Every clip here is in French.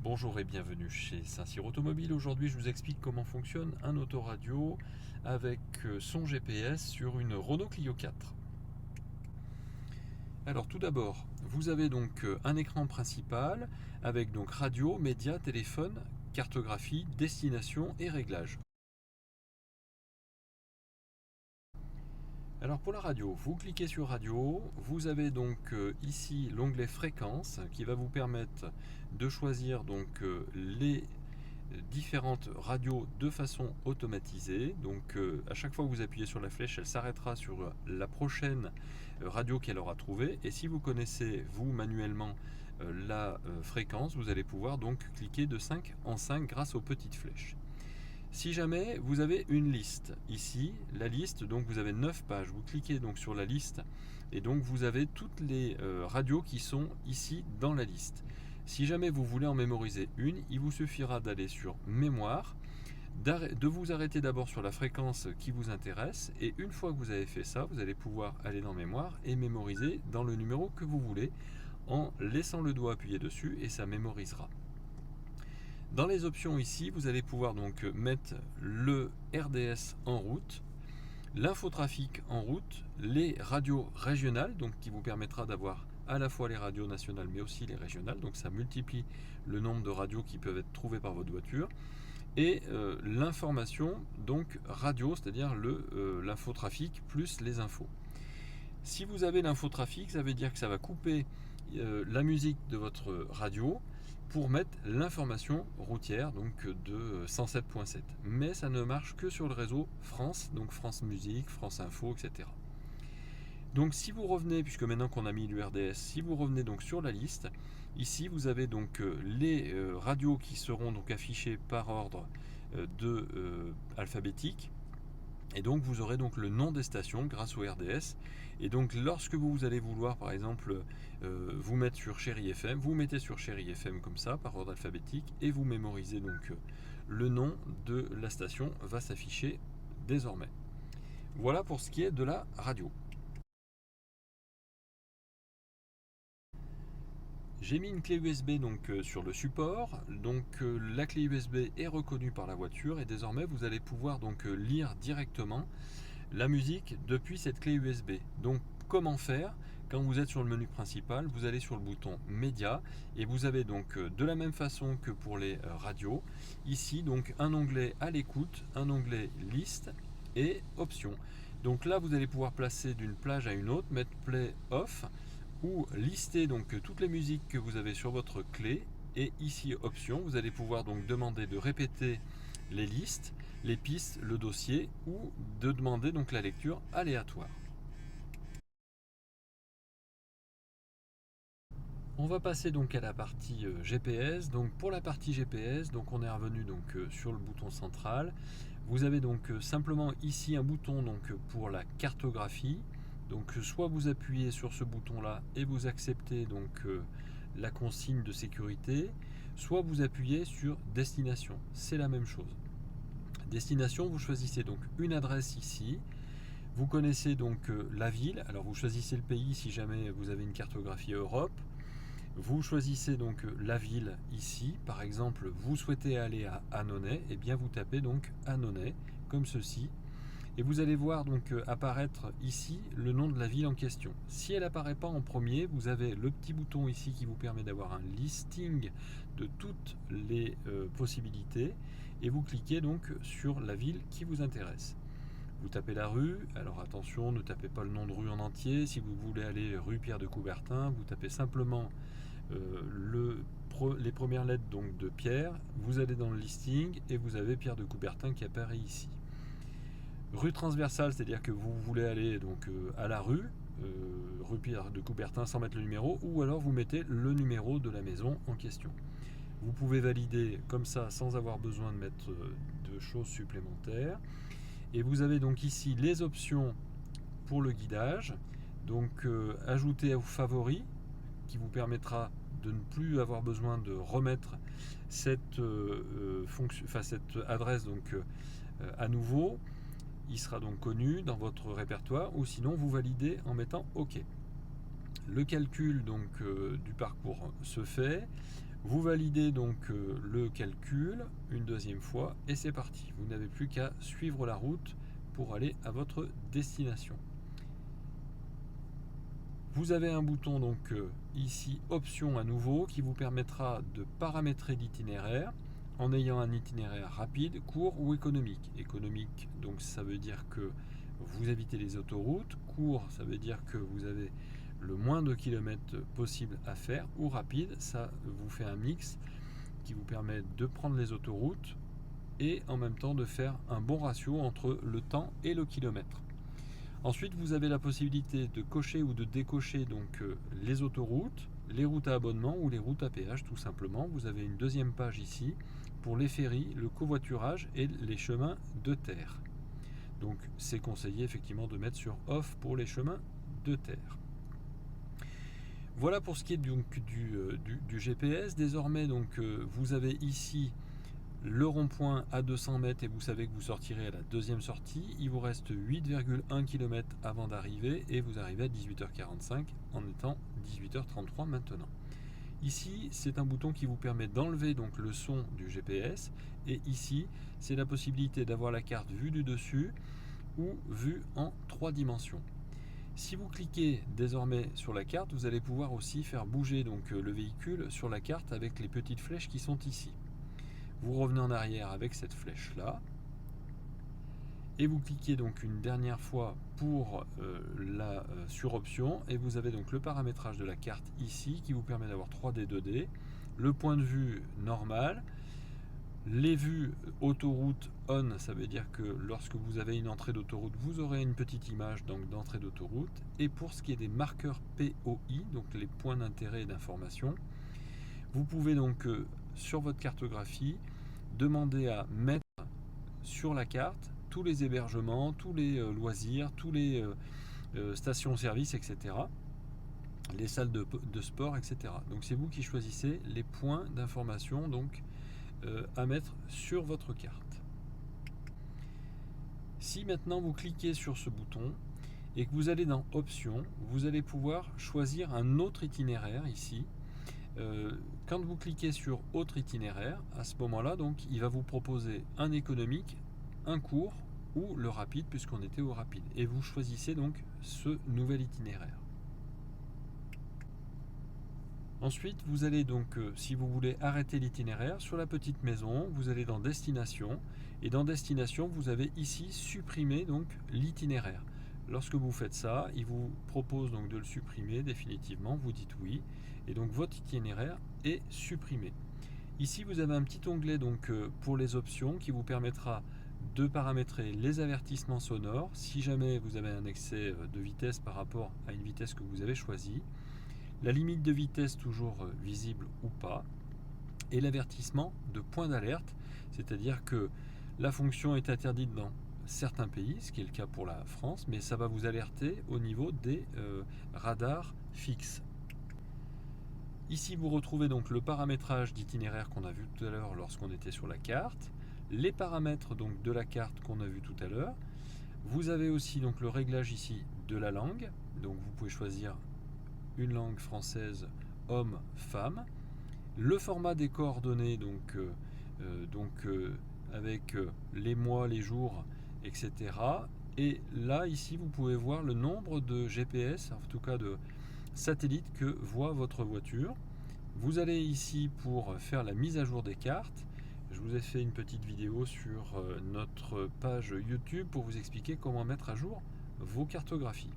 Bonjour et bienvenue chez Saint-Cyr Automobile. Aujourd'hui, je vous explique comment fonctionne un autoradio avec son GPS sur une Renault Clio 4. Alors tout d'abord, vous avez donc un écran principal avec donc radio, médias, téléphone, cartographie, destination et réglage. Alors pour la radio, vous cliquez sur radio, vous avez donc ici l'onglet fréquence qui va vous permettre de choisir donc les différentes radios de façon automatisée. Donc à chaque fois que vous appuyez sur la flèche, elle s'arrêtera sur la prochaine radio qu'elle aura trouvée. Et si vous connaissez vous manuellement la fréquence, vous allez pouvoir donc cliquer de 5 en 5 grâce aux petites flèches. Si jamais vous avez une liste, ici la liste, donc vous avez 9 pages, vous cliquez donc sur la liste et donc vous avez toutes les radios qui sont ici dans la liste. Si jamais vous voulez en mémoriser une, il vous suffira d'aller sur mémoire, de vous arrêter d'abord sur la fréquence qui vous intéresse et une fois que vous avez fait ça, vous allez pouvoir aller dans mémoire et mémoriser dans le numéro que vous voulez en laissant le doigt appuyé dessus et ça mémorisera. Dans les options ici, vous allez pouvoir donc mettre le RDS en route, l'infotrafic en route, les radios régionales, donc qui vous permettra d'avoir à la fois les radios nationales mais aussi les régionales, donc ça multiplie le nombre de radios qui peuvent être trouvées par votre voiture, et l'information donc radio, c'est-à-dire l'infotrafic plus les infos. Si vous avez l'infotrafic, ça veut dire que ça va couper la musique de votre radio pour mettre l'information routière donc de 107.7. Mais ça ne marche que sur le réseau France, donc France Musique, France Info, etc. Donc si vous revenez, puisque maintenant qu'on a mis l'URDS, si vous revenez donc sur la liste, ici vous avez donc les radios qui seront donc affichées par ordre alphabétique. Et donc vous aurez donc le nom des stations grâce au RDS. Et donc lorsque vous allez vouloir par exemple vous mettre sur Chéri FM, vous mettez sur Chéri FM comme ça par ordre alphabétique et vous mémorisez donc le nom de la station va s'afficher désormais. Voilà pour ce qui est de la radio. J'ai mis une clé USB donc sur le support, donc la clé USB est reconnue par la voiture et désormais vous allez pouvoir donc lire directement la musique depuis cette clé USB. Donc comment faire? Quand vous êtes sur le menu principal, vous allez sur le bouton médias et vous avez donc de la même façon que pour les radios, ici donc un onglet à l'écoute, un onglet liste et options. Donc là vous allez pouvoir placer d'une plage à une autre, mettre play off ou lister donc toutes les musiques que vous avez sur votre clé et ici options, vous allez pouvoir donc demander de répéter les listes, les pistes, le dossier ou de demander donc la lecture aléatoire. On va passer donc à la partie GPS. Donc pour la partie GPS, donc on est revenu donc sur le bouton central. Vous avez donc simplement ici un bouton donc pour la cartographie. Donc soit vous appuyez sur ce bouton là et vous acceptez donc la consigne de sécurité, soit vous appuyez sur destination. C'est la même chose. Destination, vous choisissez donc une adresse ici. Vous connaissez donc la ville. Alors vous choisissez le pays si jamais vous avez une cartographie Europe. Vous choisissez donc la ville ici. Par exemple, vous souhaitez aller à Annonay, et bien vous tapez donc Annonay comme ceci. Et vous allez voir donc apparaître ici le nom de la ville en question. Si elle n'apparaît pas en premier, vous avez le petit bouton ici qui vous permet d'avoir un listing de toutes les possibilités et vous cliquez donc sur la ville qui vous intéresse. Vous tapez la rue, alors attention, ne tapez pas le nom de rue en entier. Si vous voulez aller rue Pierre de Coubertin, vous tapez simplement les premières lettres donc de Pierre, vous allez dans le listing et vous avez Pierre de Coubertin qui apparaît ici. Rue transversale, c'est-à-dire que vous voulez aller donc à la rue Pierre de Coubertin sans mettre le numéro, ou alors vous mettez le numéro de la maison en question. Vous pouvez valider comme ça sans avoir besoin de mettre de choses supplémentaires. Et vous avez donc ici les options pour le guidage. Donc ajouter aux favoris qui vous permettra de ne plus avoir besoin de remettre cette adresse donc à nouveau. Il sera donc connu dans votre répertoire ou sinon vous validez en mettant OK. Le calcul donc du parcours se fait. Vous validez donc le calcul une deuxième fois et c'est parti. Vous n'avez plus qu'à suivre la route pour aller à votre destination. Vous avez un bouton donc ici option à nouveau qui vous permettra de paramétrer l'itinéraire en ayant un itinéraire rapide, court ou économique. Économique, donc ça veut dire que vous évitez les autoroutes. Court, ça veut dire que vous avez le moins de kilomètres possible à faire. Ou rapide, ça vous fait un mix qui vous permet de prendre les autoroutes et en même temps de faire un bon ratio entre le temps et le kilomètre. Ensuite, vous avez la possibilité de cocher ou de décocher donc les autoroutes, les routes à abonnement ou les routes à péage tout simplement. Vous avez une deuxième page ici pour les ferries, le covoiturage et les chemins de terre. Donc c'est conseillé effectivement de mettre sur off pour les chemins de terre. Voilà pour ce qui est donc du GPS. Désormais donc vous avez ici le rond-point à 200 mètres et vous savez que vous sortirez à la deuxième sortie. Il vous reste 8,1 km avant d'arriver et vous arrivez à 18h45 en étant 18h33 maintenant. Ici, c'est un bouton qui vous permet d'enlever donc le son du GPS et ici, c'est la possibilité d'avoir la carte vue du dessus ou vue en 3 dimensions. Si vous cliquez désormais sur la carte, vous allez pouvoir aussi faire bouger donc le véhicule sur la carte avec les petites flèches qui sont ici. Vous revenez en arrière avec cette flèche là et vous cliquez donc une dernière fois pour la suroption et vous avez donc le paramétrage de la carte ici qui vous permet d'avoir 3D 2D, le point de vue normal, les vues autoroute on, ça veut dire que lorsque vous avez une entrée d'autoroute vous aurez une petite image donc d'entrée d'autoroute, et pour ce qui est des marqueurs POI, donc les points d'intérêt et d'information, vous pouvez donc sur votre cartographie demander à mettre sur la carte tous les hébergements, tous les loisirs, tous les stations-service, etc. Les salles de sport, etc. Donc c'est vous qui choisissez les points d'information donc à mettre sur votre carte. Si maintenant vous cliquez sur ce bouton et que vous allez dans Options, vous allez pouvoir choisir un autre itinéraire ici. Quand vous cliquez sur autre itinéraire, à ce moment-là, donc, il va vous proposer un économique, un court ou le rapide puisqu'on était au rapide. Et vous choisissez donc ce nouvel itinéraire. Ensuite, vous allez donc, si vous voulez arrêter l'itinéraire, sur la petite maison, vous allez dans Destination. Et dans Destination, vous avez ici supprimer donc l'itinéraire. Lorsque vous faites ça, il vous propose donc de le supprimer définitivement, vous dites oui, et donc votre itinéraire est supprimé. Ici vous avez un petit onglet donc pour les options qui vous permettra de paramétrer les avertissements sonores si jamais vous avez un excès de vitesse par rapport à une vitesse que vous avez choisie, la limite de vitesse toujours visible ou pas, et l'avertissement de point d'alerte, c'est-à-dire que la fonction est interdite dans certains pays, ce qui est le cas pour la France, mais ça va vous alerter au niveau des radars fixes. Ici vous retrouvez donc le paramétrage d'itinéraire qu'on a vu tout à l'heure lorsqu'on était sur la carte, les paramètres donc de la carte qu'on a vu tout à l'heure. Vous avez aussi donc le réglage ici de la langue, donc vous pouvez choisir une langue française homme, femme, le format des coordonnées donc avec les mois, les jours, etc. Et là, ici, vous pouvez voir le nombre de GPS, en tout cas de satellites que voit votre voiture. Vous allez ici pour faire la mise à jour des cartes. Je vous ai fait une petite vidéo sur notre page YouTube pour vous expliquer comment mettre à jour vos cartographies.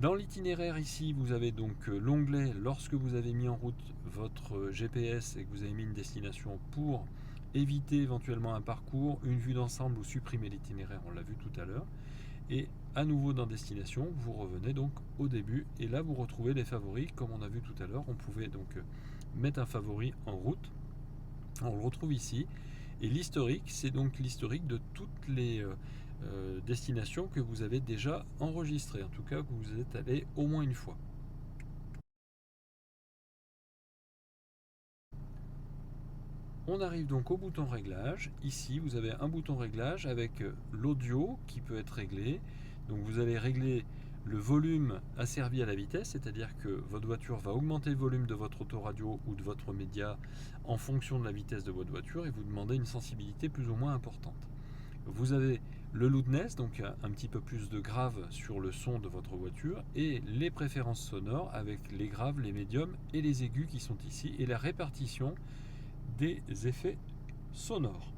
Dans l'itinéraire ici, vous avez donc l'onglet lorsque vous avez mis en route votre GPS et que vous avez mis une destination pour éviter éventuellement un parcours, une vue d'ensemble ou supprimer l'itinéraire, on l'a vu tout à l'heure. Et à nouveau dans destination, vous revenez donc au début et là vous retrouvez les favoris comme on a vu tout à l'heure. On pouvait donc mettre un favori en route, on le retrouve ici. Et l'historique, c'est donc l'historique de toutes les destinations que vous avez déjà enregistrées, en tout cas que vous êtes allé au moins une fois. On arrive donc au bouton réglage. Ici, vous avez un bouton réglage avec l'audio qui peut être réglé. Donc vous allez régler le volume asservi à la vitesse, c'est-à-dire que votre voiture va augmenter le volume de votre autoradio ou de votre média en fonction de la vitesse de votre voiture et vous demandez une sensibilité plus ou moins importante. Vous avez le loudness, donc un petit peu plus de grave sur le son de votre voiture, et les préférences sonores avec les graves, les médiums et les aigus qui sont ici, et la répartition des effets sonores.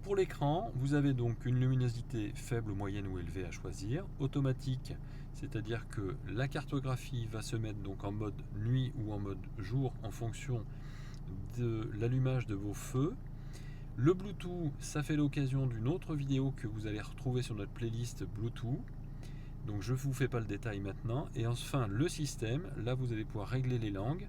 Pour l'écran, vous avez donc une luminosité faible, moyenne ou élevée à choisir, automatique, c'est-à-dire que la cartographie va se mettre donc en mode nuit ou en mode jour en fonction de l'allumage de vos feux. Le Bluetooth, ça fait l'occasion d'une autre vidéo que vous allez retrouver sur notre playlist Bluetooth. Donc je ne vous fais pas le détail maintenant. Et enfin le système, là vous allez pouvoir régler les langues.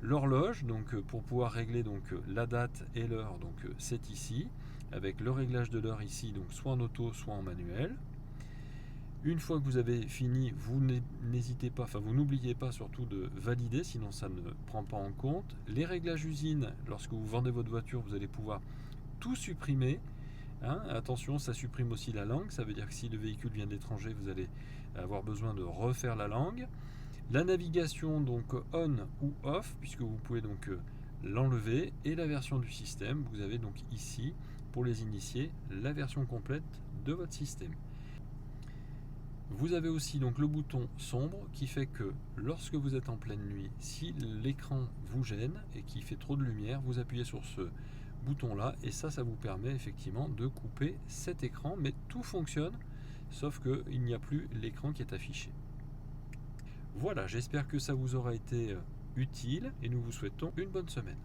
L'horloge, donc pour pouvoir régler donc la date et l'heure, donc c'est ici, avec le réglage de l'heure ici, donc soit en auto, soit en manuel. Une fois que vous avez fini, vous n'hésitez pas, enfin vous n'oubliez pas surtout de valider, sinon ça ne prend pas en compte. Les réglages usine, lorsque vous vendez votre voiture, vous allez pouvoir tout supprimer. Attention, ça supprime aussi la langue, ça veut dire que si le véhicule vient d'étranger, vous allez avoir besoin de refaire la langue. La navigation, donc on ou off, puisque vous pouvez donc l'enlever, et la version du système, vous avez donc ici, pour les initiés, la version complète de votre système. Vous avez aussi donc le bouton sombre qui fait que lorsque vous êtes en pleine nuit, si l'écran vous gêne et qu'il fait trop de lumière, vous appuyez sur ce bouton là et ça vous permet effectivement de couper cet écran, mais tout fonctionne sauf qu'il n'y a plus l'écran qui est affiché. Voilà, j'espère que ça vous aura été utile et nous vous souhaitons une bonne semaine.